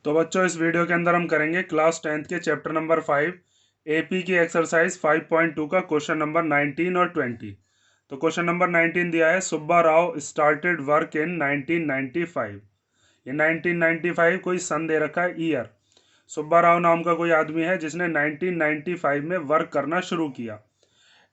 तो बच्चों, इस वीडियो के अंदर हम करेंगे क्लास 10th के चैप्टर नंबर 5 एपी की एक्सरसाइज 5.2 का क्वेश्चन नंबर 19 और 20। तो क्वेश्चन नंबर 19 दिया है, Subba Rao started work in 1995। ये 1995 कोई सन दे रखा है, ईयर। सुब्बा राव नाम का कोई आदमी है जिसने 1995 में वर्क करना शुरू किया।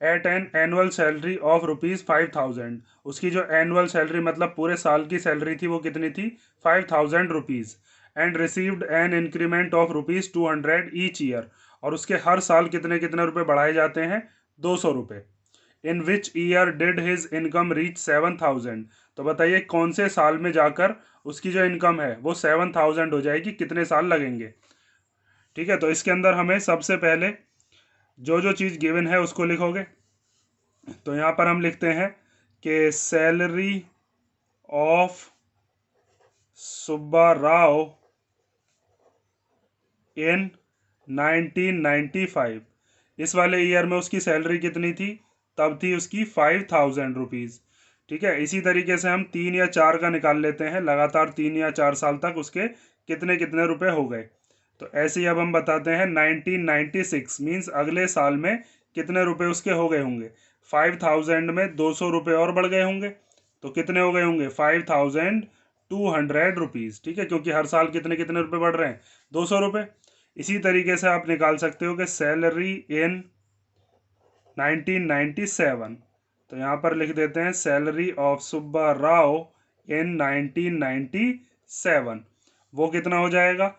At an annual salary of ₹5,000। उसकी जो एनुअल सैलरी मतलब पूरे साल की सैलरी थी वो कितनी थी? ₹5,000। And received an increment of ₹200 each year. और उसके हर साल कितने कितने रुपए बढ़ाए जाते हैं? 200 रुपये। In which year did his income reach 7,000। तो बताइए कौन से साल में जाकर उसकी जो इनकम है वो 7,000 हो जाएगी, कितने साल लगेंगे? ठीक है, तो इसके अंदर हमें सबसे पहले जो जो चीज़ गिवन है उसको लिखोगे। तो यहाँ पर हम लिखते हैं कि सैलरी ऑफ सुब्बा राव इन 1995। इस वाले ईयर में उसकी सैलरी कितनी थी? तब थी उसकी ₹5,000। ठीक है, इसी तरीके से हम 3 या 4 का निकाल लेते हैं, लगातार 3 या 4 साल तक उसके कितने कितने रुपए हो गए। तो ऐसे ही अब हम बताते हैं 1996 मीन्स अगले साल में कितने रुपए उसके हो गए होंगे। 5,000 में 200 रुपये और बढ़ गए होंगे, तो कितने हो गए होंगे? ₹5,200। ठीक है, क्योंकि हर साल कितने कितने रुपए बढ़ रहे हैं? 200 रुपये। इसी तरीके से आप निकाल सकते हो कि सैलरी इन 1997। तो यहाँ पर लिख देते हैं सैलरी ऑफ सुब्बा राव इन 1997। वो कितना हो जाएगा?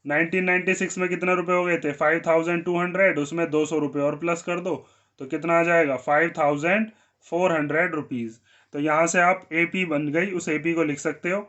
1996 में कितने रुपए हो गए थे? 5,200। उसमें 200 रुपये और प्लस कर दो तो कितना आ जाएगा? ₹5,400। तो यहाँ से आप एपी बन गई, उस एपी को लिख सकते हो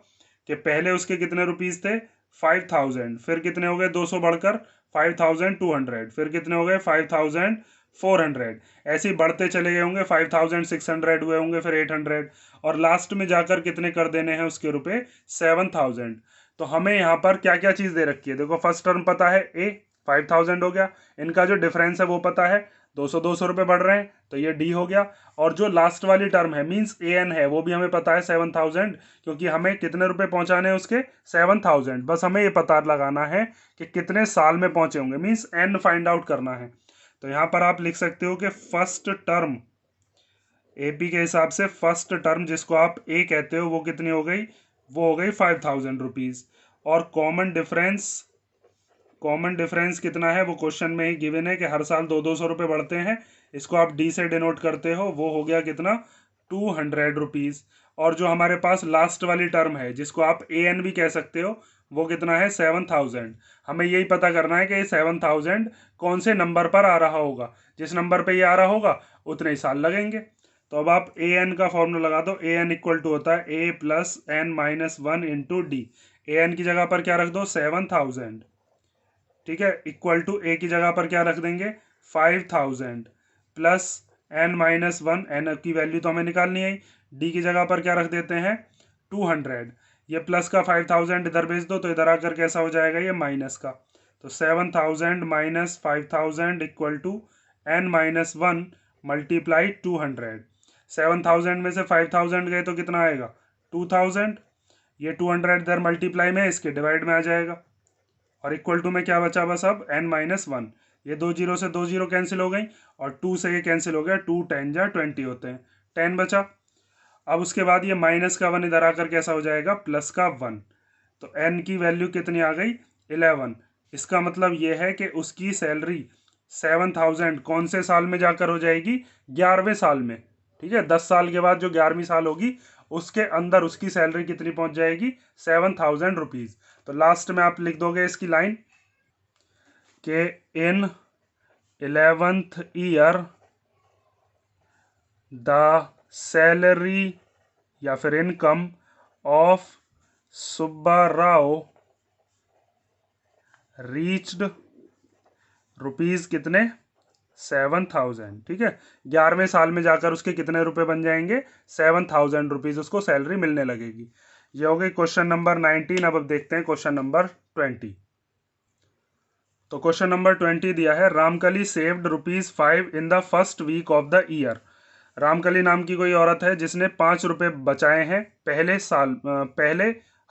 कि पहले उसके कितने रुपीस थे? 5,000। फिर कितने हो गए? 200 बढ़कर 5,200। फिर कितने हो गए? 5,400। ऐसे ही बढ़ते चले गए होंगे, 5,600 हुए होंगे, फिर 800, और लास्ट में जाकर कितने कर देने हैं उसके रुपए? 7,000। तो हमें यहाँ पर क्या क्या चीज़ दे रखी है? देखो, फर्स्ट टर्म पता है ए, 5,000 हो गया। इनका जो डिफरेंस है वो पता है, 200 बढ़ रहे हैं, तो ये डी हो गया। और जो लास्ट वाली टर्म है मींस ए एन है, वो भी हमें पता है 7,000, क्योंकि हमें कितने रुपए पहुंचाने हैं उसके? 7,000। बस हमें ये पता लगाना है कि कितने साल में पहुंचे होंगे, मींस एन फाइंड आउट करना है। तो यहाँ पर आप लिख सकते हो कि फर्स्ट टर्म एपी के हिसाब से फर्स्ट टर्म जिसको आप ए कहते हो वो कितनी हो गई? वो हो गई ₹5,000। और कॉमन डिफरेंस कितना है वो क्वेश्चन में ही गिवन है कि हर साल 200 रुपये बढ़ते हैं। इसको आप डी से डिनोट करते हो, वो हो गया कितना? ₹200। और जो हमारे पास लास्ट वाली टर्म है जिसको आप ए एन भी कह सकते हो, वो कितना है? 7,000। हमें यही पता करना है कि ये 7,000 कौन से नंबर पर आ रहा होगा। जिस नंबर पे ये आ रहा होगा उतने ही साल लगेंगे। तो अब आप ए एन का फॉर्मूला लगा दो। ए एन इक्वल टू होता है a plus n minus one into d. A n की जगह पर क्या रख दो? 7,000। ठीक है, इक्वल टू ए की जगह पर क्या रख देंगे? 5,000 plus n minus one, n की वैल्यू तो हमें निकालनी है। डी की जगह पर क्या रख देते हैं? 200। ये प्लस का 5,000 इधर भेज दो तो इधर आकर कैसा हो जाएगा? ये माइनस का। तो 7,000 minus 5,000 equal to n minus one multiply 200। 7,000 में से 5,000 गए तो कितना आएगा? 2,000। ये 200 इधर मल्टीप्लाई में, इसके डिवाइड में आ जाएगा। और इक्वल टू में क्या बचा? बस अब n माइनस वन। ये 2 जीरो से 2 जीरो कैंसिल हो गई, और 2 से ये कैंसिल हो गया। 2 10 जा 20 होते हैं, 10 बचा। अब उसके बाद ये माइनस का 1 इधर आकर कैसा हो जाएगा? प्लस का 1। तो n की वैल्यू कितनी आ गई? 11। इसका मतलब ये है कि उसकी सैलरी 7,000 कौन से साल में जाकर हो जाएगी? 11वें साल में। ठीक है, 10 साल के बाद जो 11वीं साल होगी उसके अंदर उसकी सैलरी कितनी पहुंच जाएगी? ₹7,000। तो लास्ट में आप लिख दोगे इसकी लाइन के इन 11th ईयर द सैलरी या फिर income of Subba Rao reached rupees कितने? 7,000। ठीक है, 11वें साल में जाकर उसके कितने रुपए बन जाएंगे? 7,000 उसको सैलरी मिलने लगेगी। ये हो गई क्वेश्चन नंबर 19। अब देखते हैं क्वेश्चन नंबर 20। तो क्वेश्चन नंबर 20 दिया है, Ramkali saved ₹5 in the first week of the year. Ramkali नाम की कोई औरत है जिसने ₹5 बचाए हैं पहले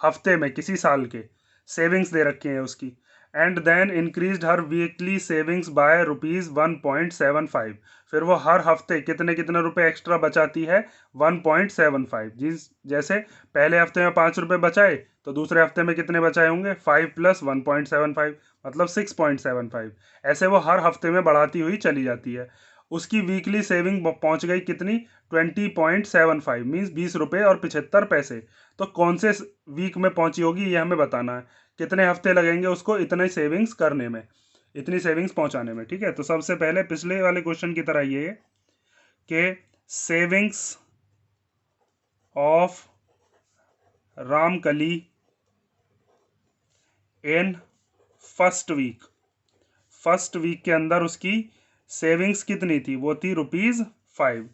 हफ्ते में किसी साल के। सेविंग्स दे रखी हैं उसकी। And then increased her weekly savings by ₹1.75। फिर वो हर हफ्ते कितने कितने रुपए एक्स्ट्रा बचाती है, 1.75। जिस जैसे पहले हफ्ते में ₹5 बचाए तो दूसरे हफ्ते में कितने बचाए होंगे, 5 + 1.75 मतलब 6.75। ऐसे वो हर हफ्ते में बढ़ाती हुई चली जाती है। उसकी वीकली सेविंग पहुंच गई कितनी, 20.75 मीन्स ₹20.75। तो कौन से वीक में पहुंची होगी ये हमें बताना है, कितने हफ्ते लगेंगे उसको इतने सेविंग्स करने में, इतनी सेविंग्स पहुंचाने में। ठीक है, तो सबसे पहले पिछले वाले क्वेश्चन की तरह ये कि savings of Ramkali in first week के अंदर उसकी सेविंग्स कितनी थी, वो थी ₹5।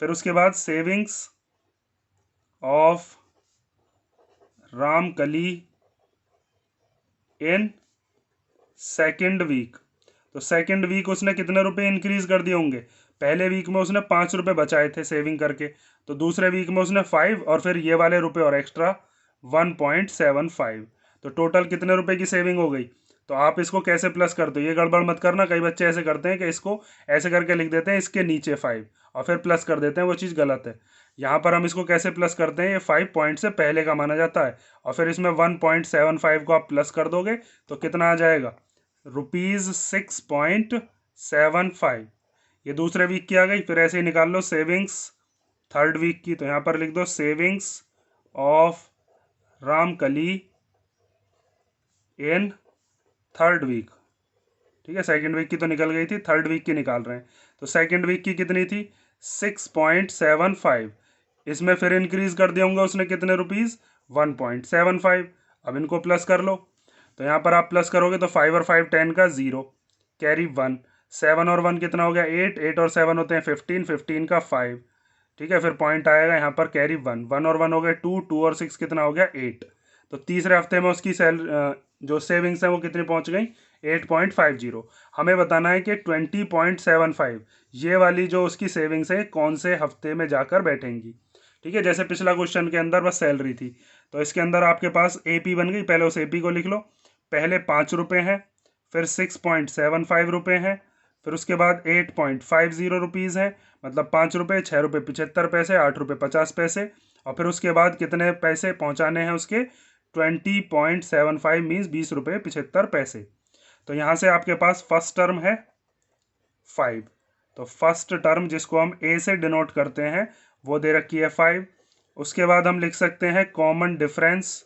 फिर उसके बाद savings of Ramkali in second week. तो सेकेंड वीक उसने कितने रुपए इंक्रीज कर दिए होंगे, पहले वीक में उसने ₹5 बचाए थे सेविंग करके, तो दूसरे वीक में उसने 5 और फिर ये वाले रुपए और एक्स्ट्रा 1.75। तो टोटल कितने रुपए की सेविंग हो गई। तो आप इसको कैसे प्लस करते हो, ये गड़बड़ मत करना। कई बच्चे ऐसे करते हैं कि इसको ऐसे करके लिख देते हैं इसके नीचे 5 और फिर प्लस कर देते हैं, वो चीज़ गलत है। यहाँ पर हम इसको कैसे प्लस करते हैं, ये 5 पॉइंट से पहले का माना जाता है और फिर इसमें 1.75 को आप प्लस कर दोगे तो कितना आ जाएगा, ₹6.75। ये दूसरे वीक की आ गई। फिर ऐसे ही निकाल लो सेविंग्स थर्ड वीक की, तो यहाँ पर लिख दो savings of Ramkali in third week. ठीक है, सेकेंड वीक की तो निकल गई थी, थर्ड वीक की निकाल रहे हैं। तो सेकेंड वीक की कितनी थी, 6.75। इसमें फिर इंक्रीज कर दिया होंगे उसने कितने रुपीज़, 1.75। अब इनको प्लस कर लो, तो यहाँ पर आप प्लस करोगे तो 5 और 5 10 का 0, कैरी 1, 7 और 1 कितना हो गया 8, 8 और 7 होते हैं 15, 15 का 5। ठीक है, फिर पॉइंट आएगा यहाँ पर कैरी 1, 1 और 1 हो गए 2, 2 और 6 कितना हो गया 8। तो तीसरे हफ्ते में उसकी जो सेविंग्स है वो कितनी पहुँच गई, 8.50। हमें बताना है कि 20.75 ये वाली जो उसकी सेविंग्स है कौन से हफ्ते में जाकर बैठेंगी। ठीक है, जैसे पिछला क्वेश्चन के अंदर बस सैलरी थी, तो इसके अंदर आपके पास एपी बन गई। पहले उस एपी को लिख लो, पहले ₹5 हैं, फिर ₹6.75 हैं, फिर उसके बाद ₹8.50 है, मतलब ₹5, ₹6.75, ₹8.50। और फिर उसके बाद कितने पैसे पहुंचाने हैं उसके, 20.75 मीन्स ₹20.75। तो यहाँ से आपके पास फर्स्ट टर्म है 5। तो फर्स्ट टर्म जिसको हम ए से डिनोट करते हैं वो दे रखी है 5। उसके बाद हम लिख सकते हैं कॉमन डिफरेंस।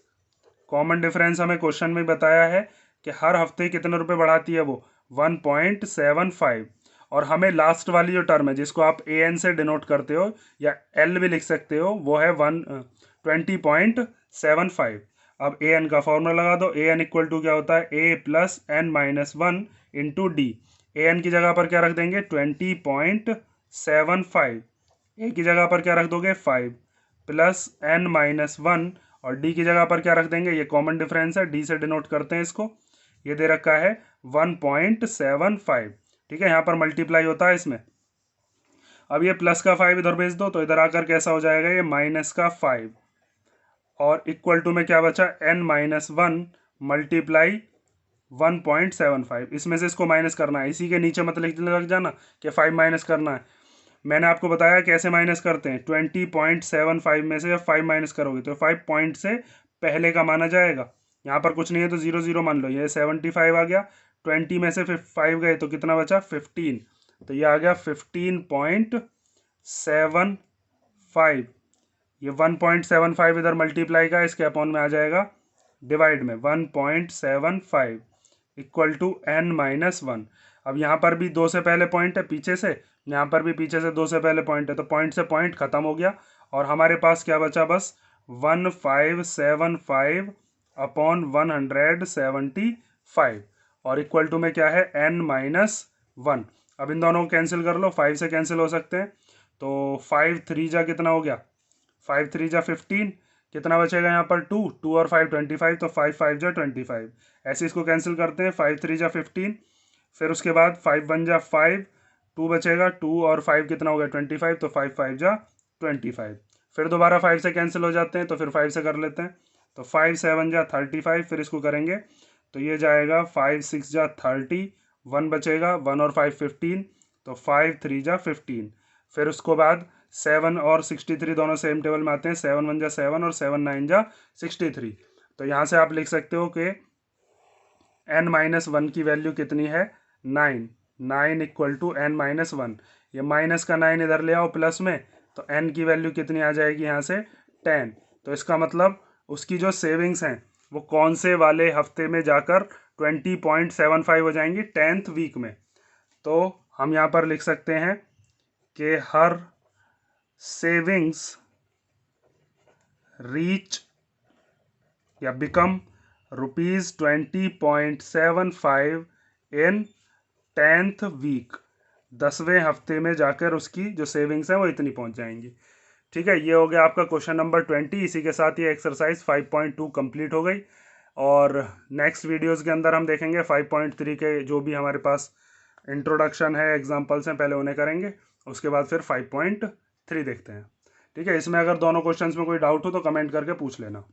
कॉमन डिफरेंस हमें क्वेश्चन में बताया है कि हर हफ्ते कितने रुपए बढ़ाती है वो, 1.75। और हमें लास्ट वाली जो टर्म है जिसको आप ए एन से डिनोट करते हो या एल भी लिख सकते हो, वो है 20.75। अब ए एन का फॉर्मूला लगा दो, ए एन इक्वल टू क्या होता है, A+n-1 into d. A n की जगह पर क्या रख देंगे, 20.75। ए की जगह पर क्या रख दोगे 5 प्लस n-1 और डी की जगह पर क्या रख देंगे, ये कॉमन डिफरेंस है, डी से डिनोट करते हैं इसको। ये दे रखा है 1.75। ठीक है, यहाँ पर मल्टीप्लाई होता है इसमें। अब ये प्लस का 5 इधर भेज दो तो इधर आकर कैसा हो जाएगा, ये माइनस का 5 और इक्वल टू में क्या बचा, n-1 मल्टीप्लाई 1.75। इसमें से इसको माइनस करना है, इसी के नीचे मतलब लिखने लग जाना कि 5 माइनस करना है। मैंने आपको बताया कैसे माइनस करते हैं, 20.75 में से जब 5 माइनस करोगे तो 5 पॉइंट से पहले का माना जाएगा। यहाँ पर कुछ नहीं है तो 0 0 मान लो, ये 75 आ गया, 20 में से 5 गए तो कितना बचा 15, तो ये आ गया 15.75। ये 1.75 इधर मल्टीप्लाई का इसके अपॉन में आ जाएगा डिवाइड में 1.75 इक्वल टू n-1। अब यहाँ पर भी 2 से पहले पॉइंट है पीछे से, यहाँ पर भी पीछे से 2 से पहले पॉइंट है, तो पॉइंट से पॉइंट खत्म हो गया और हमारे पास क्या बचा, बस 1575 अपॉन 175 और इक्वल टू में क्या है n-1। अब इन दोनों को कैंसिल कर लो, 5 से कैंसिल हो सकते हैं, तो 5 3 जा कितना हो गया, 5 3 जा 15, कितना बचेगा यहाँ पर 2, 2 और 5 25, तो 5 5 जा 25। ऐसे इसको कैंसिल करते हैं, 5 3 जा 15, फिर उसके बाद 5 1 जा 5, 2 बचेगा, 2 और 5 कितना हो गया 25, तो 5 5 जा 25। फिर दोबारा 5 से कैंसिल हो जाते हैं तो फिर 5 से कर लेते हैं, तो 5 7 जा 35, फिर इसको करेंगे तो ये जाएगा 5 6 जा 30, 1 बचेगा, 1 और 5 15, तो 5 3 जा 15। फिर उसको बाद 7 और 63 दोनों सेम टेबल में आते हैं, 7 1 जा 7 और 7 9 जा 63। तो यहाँ से आप लिख सकते हो कि n-1 की वैल्यू कितनी है, 9। 9 इक्वल टू n-1। ये माइनस का 9 इधर ले आओ प्लस में, तो n की वैल्यू कितनी आ जाएगी यहाँ से 10। तो इसका मतलब उसकी जो सेविंग्स हैं वो कौन से वाले हफ्ते में जाकर 20.75 हो जाएंगी, 10th वीक में। तो हम यहाँ पर लिख सकते हैं कि हर सेविंग्स रीच या बिकम ₹20.75 इन 10th वीक। 10वें हफ्ते में जाकर उसकी जो सेविंग्स हैं वो इतनी पहुंच जाएंगी। ठीक है, ये हो गया आपका क्वेश्चन नंबर 20। इसी के साथ ये एक्सरसाइज 5.2 कंप्लीट हो गई। और नेक्स्ट वीडियोस के अंदर हम देखेंगे 5.3 के जो भी हमारे पास इंट्रोडक्शन है, एग्जांपल्स हैं, पहले उन्हें करेंगे, उसके बाद फिर 5.3 देखते हैं। ठीक है, इसमें अगर दोनों क्वेश्चंस में कोई डाउट हो तो कमेंट करके पूछ लेना।